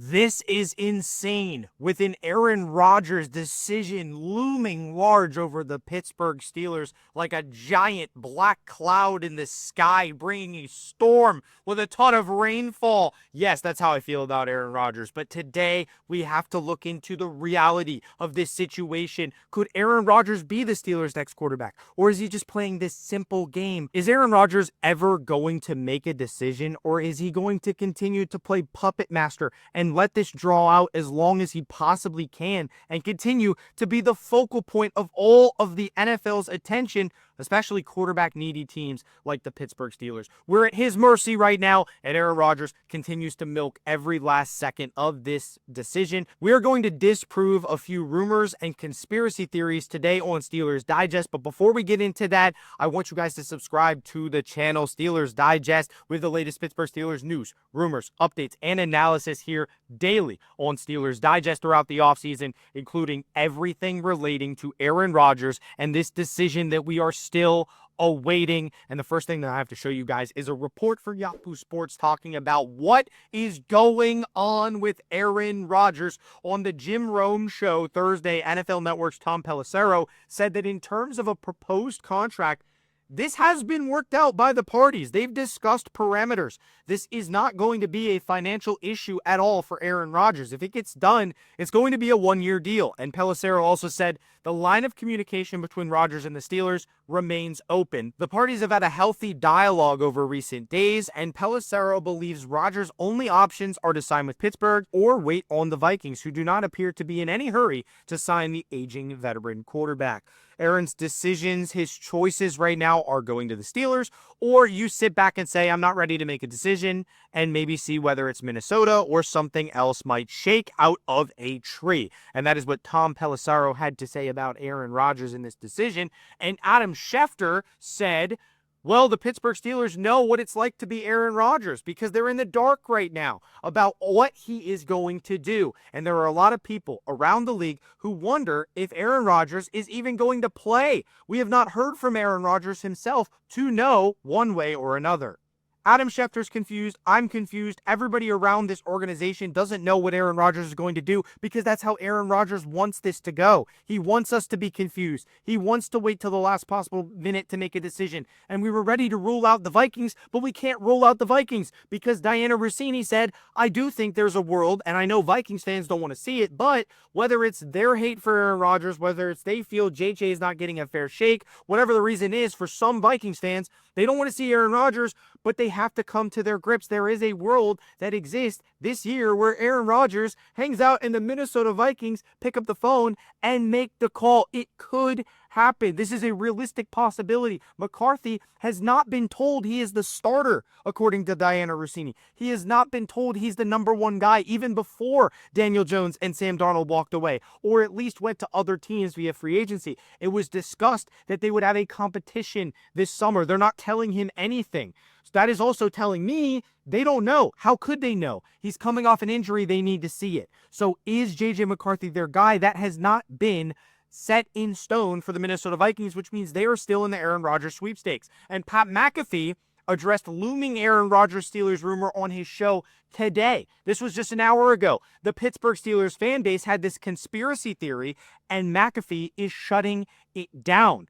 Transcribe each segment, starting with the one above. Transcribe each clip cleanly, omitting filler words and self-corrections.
This is insane, with an Aaron Rodgers decision looming large over the Pittsburgh Steelers like a giant black cloud in the sky, bringing a storm with a ton of rainfall. Yes, that's how I feel about Aaron Rodgers, but today we have to look into the reality of this situation. Could Aaron Rodgers be the Steelers' next quarterback, or is he just playing this simple game? Is Aaron Rodgers ever going to make a decision, or is he going to continue to play puppet master and let this draw out as long as he possibly can and continue to be the focal point of all of the NFL's attention, especially quarterback needy teams like the Pittsburgh Steelers? We're at his mercy right now, and Aaron Rodgers continues to milk every last second of this decision. We're going to disprove a few rumors and conspiracy theories today on Steelers Digest, but before we get into that, I want you guys to subscribe to the channel Steelers Digest with the latest Pittsburgh Steelers news, rumors, updates, and analysis here daily on Steelers Digest throughout the offseason, including everything relating to Aaron Rodgers and this decision that we are still awaiting. And the first thing that I have to show you guys is a report for Yahoo Sports talking about what is going on with Aaron Rodgers. On the Jim Rome show Thursday, NFL Network's Tom Pelissero said that in terms of a proposed contract, this has been worked out by the parties. They've discussed parameters. This is not going to be a financial issue at all for Aaron Rodgers. If it gets done, it's going to be a one-year deal. And Pelissero also said the line of communication between Rodgers and the Steelers remains open. The parties have had a healthy dialogue over recent days, and Pelissero believes Rodgers' only options are to sign with Pittsburgh or wait on the Vikings, who do not appear to be in any hurry to sign the aging veteran quarterback. Aaron's decisions, his choices right now are going to the Steelers, or you sit back and say, I'm not ready to make a decision, and maybe see whether it's Minnesota or something else might shake out of a tree. And that is what Tom Pelissero had to say about Aaron Rodgers in this decision. And Adam Schefter said, well, the Pittsburgh Steelers know what it's like to be Aaron Rodgers because they're in the dark right now about what he is going to do. And there are a lot of people around the league who wonder if Aaron Rodgers is even going to play. We have not heard from Aaron Rodgers himself to know one way or another. Adam Schefter's confused. I'm confused. Everybody around this organization doesn't know what Aaron Rodgers is going to do because that's how Aaron Rodgers wants this to go. He wants us to be confused. He wants to wait till the last possible minute to make a decision. And we were ready to rule out the Vikings, but we can't rule out the Vikings because Diana Rossini said, I do think there's a world, and I know Vikings fans don't want to see it, but whether it's their hate for Aaron Rodgers, whether it's they feel JJ is not getting a fair shake, whatever the reason is, for some Vikings fans, they don't want to see Aaron Rodgers, but they have to come to their grips. There is a world that exists this year where Aaron Rodgers hangs out and the Minnesota Vikings pick up the phone and make the call. It could happen. This is a realistic possibility. McCarthy has not been told he is the starter, according to Diana Rossini. He has not been told he's the number one guy even before Daniel Jones and Sam Darnold walked away, or at least went to other teams via free agency. It was discussed that they would have a competition this summer. They're not telling him anything. So that is also telling me they don't know. How could they know? He's coming off an injury. They need to see it. So is J.J. McCarthy their guy? That has not been set in stone for the Minnesota Vikings, which means they are still in the Aaron Rodgers sweepstakes. And Pat McAfee addressed looming Aaron Rodgers Steelers rumor on his show today. This was just an hour ago. The Pittsburgh Steelers fan base had this conspiracy theory, and McAfee is shutting it down.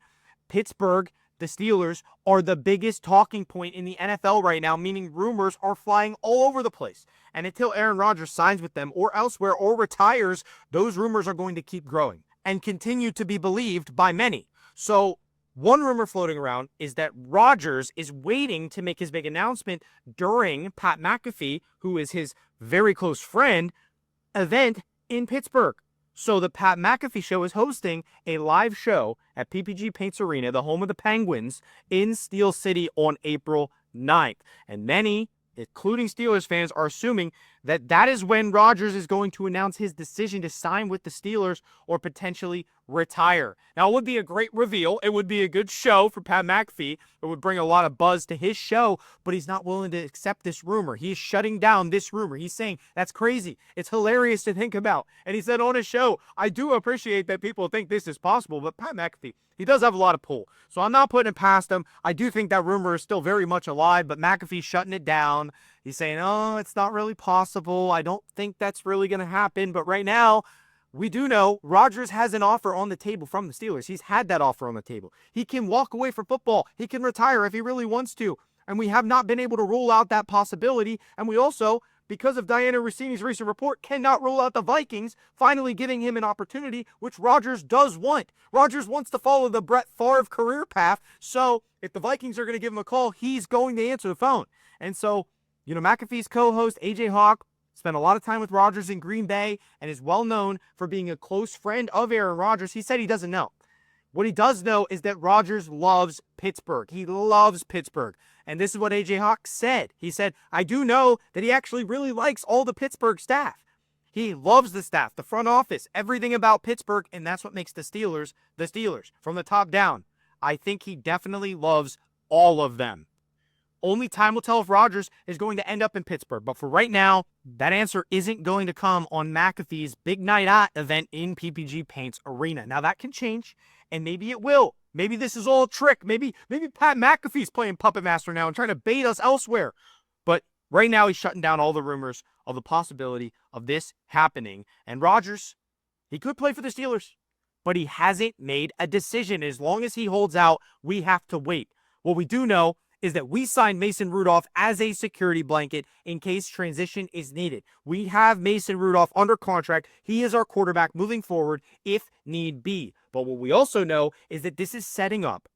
Pittsburgh, the Steelers, are the biggest talking point in the NFL right now, meaning rumors are flying all over the place. And until Aaron Rodgers signs with them or elsewhere or retires, those rumors are going to keep growing and continue to be believed by many. So one rumor floating around is that Rodgers is waiting to make his big announcement during Pat McAfee, who is his very close friend, event in Pittsburgh. So the Pat McAfee Show is hosting a live show at PPG Paints Arena, the home of the Penguins, in Steel City on April 9th. And many, including Steelers fans, are assuming that that is when Rodgers is going to announce his decision to sign with the Steelers or potentially retire. Now, it would be a great reveal. It would be a good show for Pat McAfee. It would bring a lot of buzz to his show, but he's not willing to accept this rumor. He's shutting down this rumor. He's saying, that's crazy. It's hilarious to think about. And he said on his show, I do appreciate that people think this is possible, but Pat McAfee, he does have a lot of pull. So I'm not putting it past him. I do think that rumor is still very much alive, but McAfee's shutting it down. He's saying, oh, it's not really possible. I don't think that's really going to happen. But right now, we do know Rodgers has an offer on the table from the Steelers. He's had that offer on the table. He can walk away from football. He can retire if he really wants to. And we have not been able to rule out that possibility. And we also, because of Diana Rossini's recent report, cannot rule out the Vikings finally giving him an opportunity, which Rodgers does want. Rodgers wants to follow the Brett Favre career path. So if the Vikings are going to give him a call, he's going to answer the phone. And so, McAfee's co-host, AJ Hawk, spent a lot of time with Rodgers in Green Bay and is well known for being a close friend of Aaron Rodgers. He said he doesn't know. What he does know is that Rodgers loves Pittsburgh. He loves Pittsburgh. And this is what AJ Hawk said. He said, I do know that he actually really likes all the Pittsburgh staff. He loves the staff, the front office, everything about Pittsburgh, and that's what makes the Steelers, from the top down. I think he definitely loves all of them. Only time will tell if Rodgers is going to end up in Pittsburgh. But for right now, that answer isn't going to come on McAfee's Big Night Out event in PPG Paints Arena. Now, that can change, and maybe it will. Maybe this is all a trick. Maybe Pat McAfee's playing Puppet Master now and trying to bait us elsewhere. But right now, he's shutting down all the rumors of the possibility of this happening. And Rodgers, he could play for the Steelers, but he hasn't made a decision. As long as he holds out, we have to wait. What we do know is that we signed Mason Rudolph as a security blanket in case transition is needed. We have Mason Rudolph under contract. He is our quarterback moving forward if need be. But what we also know is that this is setting up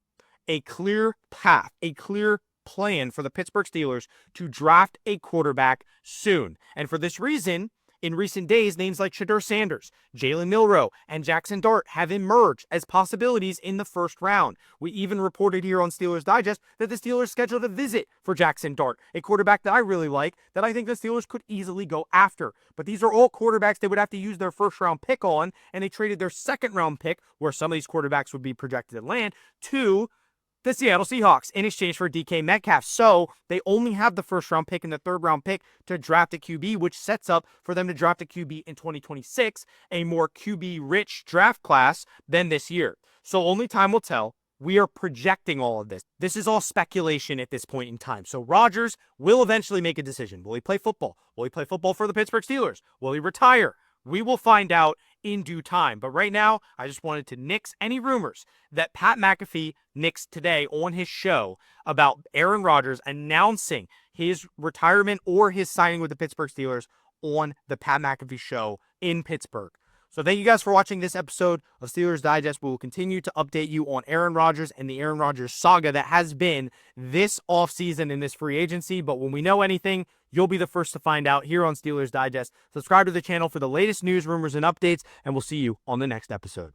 a clear path, a clear plan for the Pittsburgh Steelers to draft a quarterback soon. And for this reason, in recent days, names like Shedeur Sanders, Jalen Milroe, and Jackson Dart have emerged as possibilities in the first round. We even reported here on Steelers Digest that the Steelers scheduled a visit for Jackson Dart, a quarterback that I really like, that I think the Steelers could easily go after. But these are all quarterbacks they would have to use their first-round pick on, and they traded their second-round pick, where some of these quarterbacks would be projected to land, to the Seattle Seahawks in exchange for DK Metcalf. So they only have the first-round pick and the third-round pick to draft a QB, which sets up for them to draft a QB in 2026, a more QB-rich draft class than this year. So only time will tell. We are projecting all of this. This is all speculation at this point in time. So Rodgers will eventually make a decision. Will he play football? Will he play football for the Pittsburgh Steelers? Will he retire? We will find out in due time. But right now, I just wanted to nix any rumors that Pat McAfee nixed today on his show about Aaron Rodgers announcing his retirement or his signing with the Pittsburgh Steelers on the Pat McAfee show in Pittsburgh. So thank you guys for watching this episode of Steelers Digest. We will continue to update you on Aaron Rodgers and the Aaron Rodgers saga that has been this offseason in this free agency. But when we know anything, you'll be the first to find out here on Steelers Digest. Subscribe to the channel for the latest news, rumors, and updates, and we'll see you on the next episode.